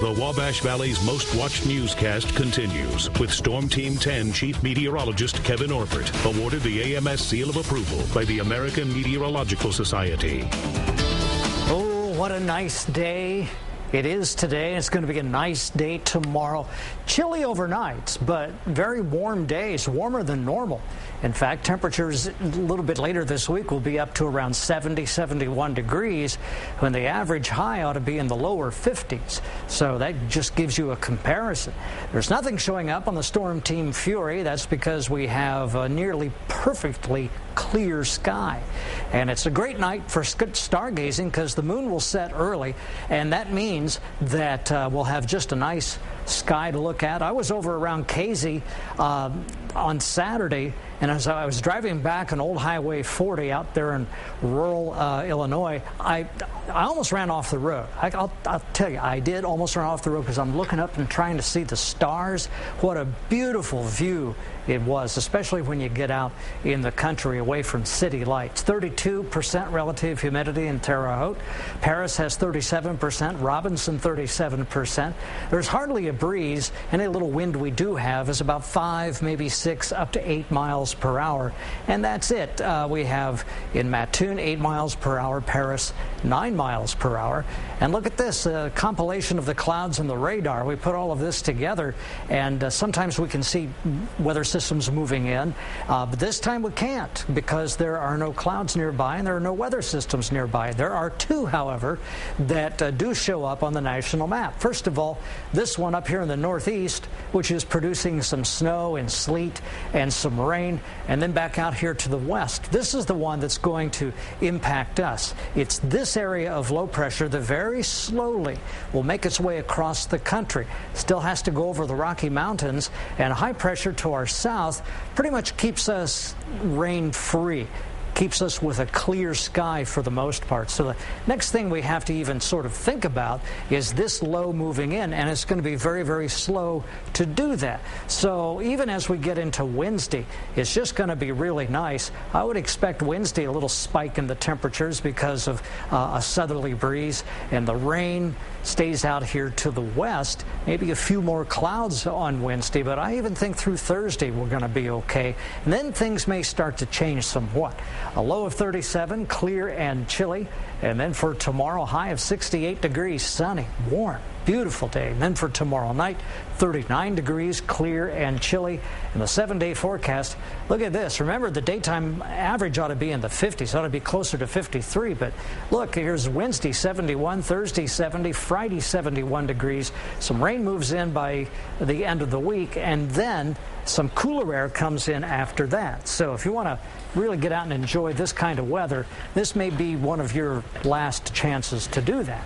The Wabash Valley's most watched newscast continues with Storm Team 10 Chief Meteorologist Kevin Orford, awarded the AMS Seal of Approval by the American Meteorological Society. Oh, what a nice day it is today. It's going to be a nice day tomorrow. Chilly overnights, but very warm days, warmer than normal. In fact, temperatures a little bit later this week will be up to around 70, 71 degrees, when the average high ought to be in the lower 50s. So that just gives you a comparison. There's nothing showing up on the Storm Team Fury. That's because we have a nearly perfectly clear sky. And it's a great night for stargazing because the moon will set early, and that means that we'll have just a nice sky to look at. I was over around Casey on Saturday, and as I was driving back on Old Highway 40 out there in rural Illinois, I almost ran off the road. I'll tell you, I did almost run off the road because I'm looking up and trying to see the stars. What a beautiful view it was, especially when you get out in the country away from city lights. 32% relative humidity in Terre Haute. Paris has 37%, Robinson 37%. There's hardly a breeze. Any little wind we do have is about 5, maybe 6, up to 8 miles per hour. And that's it. We have in Mattoon 8 miles per hour, Paris 9 miles per hour. And look at this, a compilation of the clouds and the radar. We put all of this together, and sometimes we can see weather systems moving in, but this time we can't because there are no clouds nearby and there are no weather systems nearby. There are two, however, that do show up on the national map. First of all, this one up here in the northeast, which is producing some snow and sleet and some rain, and then back out here to the west. This is the one that's going to impact us. It's this area of low pressure that very slowly will make its way across the country. Still has to go over the Rocky Mountains, and high pressure to our south pretty much keeps us rain-free, keeps us with a clear sky for the most part. So the next thing we have to even sort of think about is this low moving in, and it's going to be very, very slow to do that. So even as we get into Wednesday, it's just going to be really nice. I would expect Wednesday a little spike in the temperatures because of a southerly breeze, and the rain stays out here to the west. Maybe a few more clouds on Wednesday, but I even think through Thursday we're going to be okay. And then things may start to change somewhat. A low of 37, clear and chilly. And then for tomorrow, high of 68 degrees, sunny, warm, beautiful day. And then for tomorrow night, 39 degrees, clear and chilly. And the 7-day forecast, look at this. Remember, the daytime average ought to be in the 50s, ought to be closer to 53. But look, here's Wednesday, 71, Thursday, 70, Friday, 71 degrees. Some rain moves in by the end of the week, and then some cooler air comes in after that. So if you want to really get out and enjoy this kind of weather, this may be one of your last chances to do that.